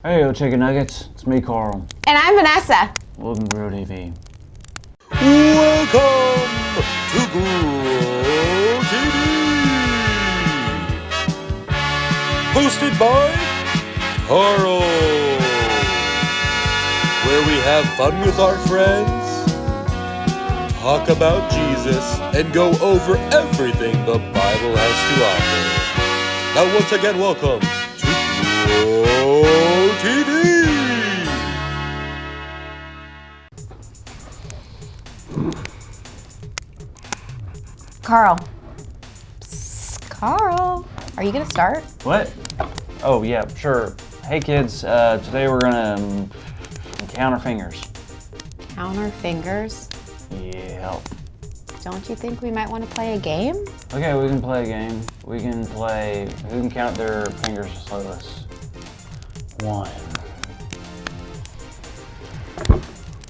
Hey, yo, chicken nuggets. It's me, Carl. And I'm Vanessa. Welcome to Grow TV. Welcome to Grow TV. Hosted by Carl, where we have fun with our friends, talk about Jesus, and go over everything the Bible has to offer. Now, once again, welcome to Grow TV. Carl. Psst, Carl. Are you gonna start? What? Oh, yeah, sure. Hey, kids. Today we're gonna count our fingers. Count our fingers? Yeah. Don't you think we might want to play a game? Okay, we can play a game. We can play who can count their fingers the slowest. 1.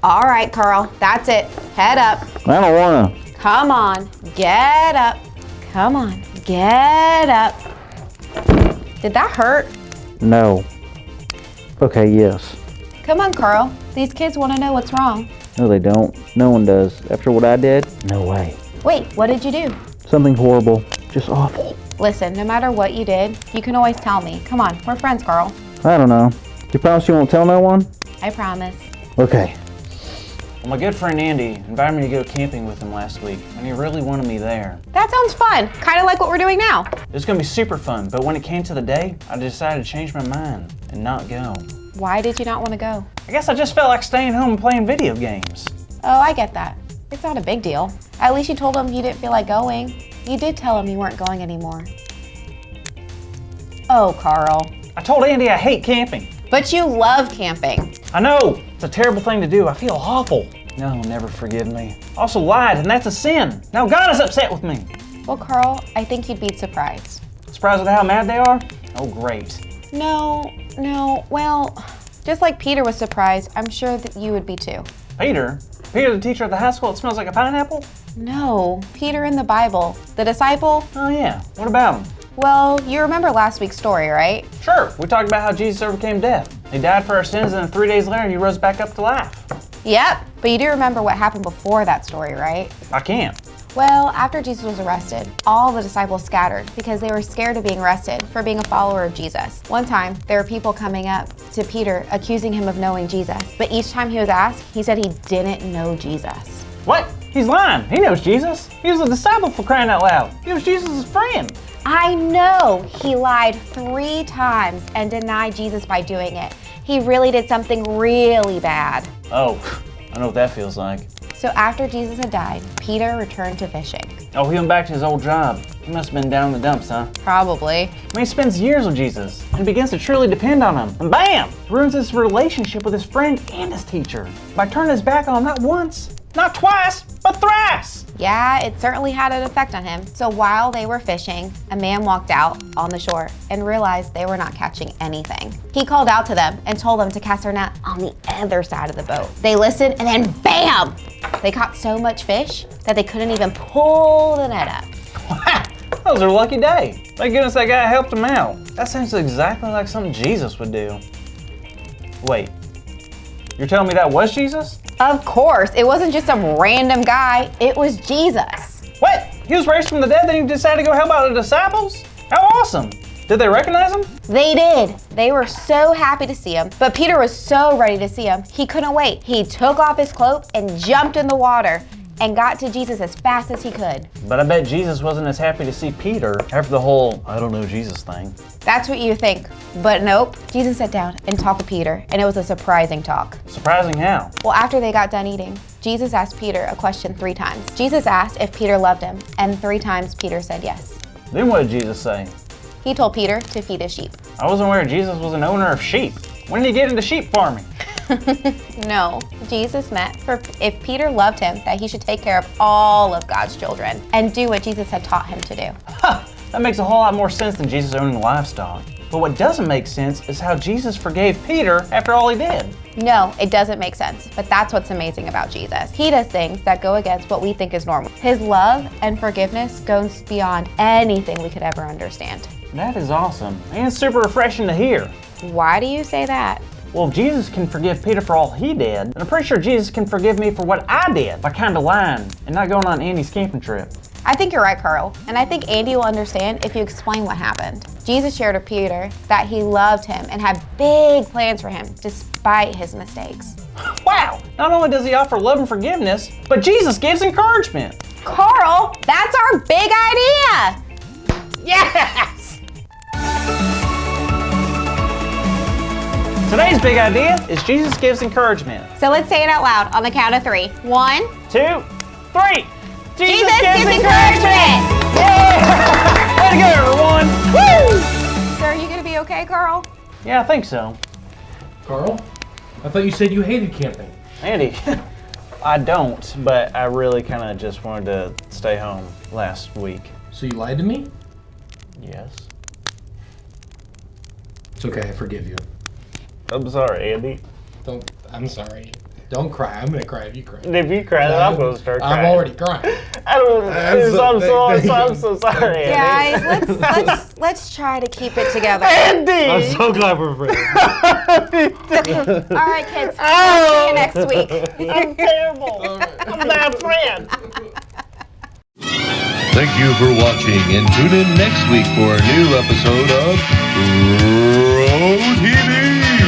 All right, Carl. That's it. Head up. I don't wanna. Come on. Get up. Come on. Get up. Did that hurt? No. Okay, yes. Come on, Carl. These kids want to know what's wrong. No, they don't. No one does. After what I did, no way. Wait, what did you do? Something horrible. Just awful. Listen, no matter what you did, you can always tell me. Come on, we're friends, Carl. I don't know. You promise you won't tell no one? I promise. Okay. Well, my good friend Andy invited me to go camping with him last week, and he really wanted me there. That sounds fun. Kind of like what we're doing now. It was gonna be super fun, but when it came to the day, I decided to change my mind and not go. Why did you not want to go? I guess I just felt like staying home and playing video games. Oh, I get that. It's not a big deal. At least you told him you didn't feel like going. You did tell him you weren't going anymore. Oh, Carl. I told Andy I hate camping. But you love camping. I know, it's a terrible thing to do. I feel awful. No, he'll never forgive me. I also lied, and that's a sin. Now God is upset with me. Well, Carl, I think you'd be surprised. Surprised at how mad they are? Oh, great. No. Well, just like Peter was surprised, I'm sure that you would be too. Peter? Peter, the teacher at the high school that smells like a pineapple? No, Peter in the Bible. The disciple? Oh, yeah. What about him? Well, you remember last week's story, right? Sure, we talked about how Jesus overcame death. He died for our sins, and then 3 days later, he rose back up to life. Yep, but you do remember what happened before that story, right? I can't. Well, after Jesus was arrested, all the disciples scattered because they were scared of being arrested for being a follower of Jesus. One time, there were people coming up to Peter accusing him of knowing Jesus, but each time he was asked, he said he didn't know Jesus. What? He's lying. He knows Jesus. He was a disciple, for crying out loud. He was Jesus' friend. I know he lied 3 times and denied Jesus by doing it. He really did something really bad. Oh, I know what that feels like. So after Jesus had died, Peter returned to fishing. Oh, he went back to his old job. He must have been down in the dumps, huh? Probably. I mean, he spends years with Jesus and begins to truly depend on him. And bam! Ruins his relationship with his friend and his teacher by turning his back on him not once, not twice, but thrice. Yeah, it certainly had an effect on him. So while they were fishing, a man walked out on the shore and realized they were not catching anything. He called out to them and told them to cast their net on the other side of the boat. They listened and then bam! They caught so much fish that they couldn't even pull the net up. Wow, that was their lucky day. Thank goodness that guy helped him out. That sounds exactly like something Jesus would do. Wait, you're telling me that was Jesus? Of course, it wasn't just some random guy, it was Jesus. What? He was raised from the dead, then he decided to go help out the disciples? How awesome! Did they recognize him? They did. They were so happy to see him, but Peter was so ready to see him, he couldn't wait. He took off his cloak and jumped in the water and got to Jesus as fast as he could. But I bet Jesus wasn't as happy to see Peter after the whole I don't know Jesus thing. That's what you think, but nope. Jesus sat down and talked to Peter, and it was a surprising talk. Surprising how? Well, after they got done eating, Jesus asked Peter a question 3 times. Jesus asked if Peter loved him, and 3 times Peter said yes. Then what did Jesus say? He told Peter to feed his sheep. I wasn't aware Jesus was an owner of sheep. When did he get into sheep farming? No, Jesus meant for if Peter loved him, that he should take care of all of God's children and do what Jesus had taught him to do. Huh, that makes a whole lot more sense than Jesus owning livestock. But what doesn't make sense is how Jesus forgave Peter after all he did. No, it doesn't make sense, but that's what's amazing about Jesus. He does things that go against what we think is normal. His love and forgiveness goes beyond anything we could ever understand. That is awesome and super refreshing to hear. Why do you say that? Well, if Jesus can forgive Peter for all he did, then I'm pretty sure Jesus can forgive me for what I did by kind of lying and not going on Andy's camping trip. I think you're right, Carl, and I think Andy will understand if you explain what happened. Jesus shared with Peter that he loved him and had big plans for him despite his mistakes. Wow! Not only does he offer love and forgiveness, but Jesus gives encouragement. Carl, that's our big idea! Yes! Today's big idea is Jesus gives encouragement. So let's say it out loud on the count of 3. 1, 2, 3. Jesus gives encouragement! Yeah! Way to go, everyone! Woo! So are you gonna be okay, Carl? Yeah, I think so. Carl, I thought you said you hated camping. Andy, I don't, but I really kind of just wanted to stay home last week. So you lied to me? Yes. It's okay, I forgive you. I'm sorry, Andy. I'm sorry. Don't cry. I'm gonna cry if you cry. If you cry, then I'm going to start crying. I'm already crying. I'm so sorry, Andy. Guys, let's try to keep it together. Andy! I'm so glad we're friends. All right, kids. See you next week. I'm terrible. I'm a bad friend. Thank you for watching, and tune in next week for a new episode of Road TV.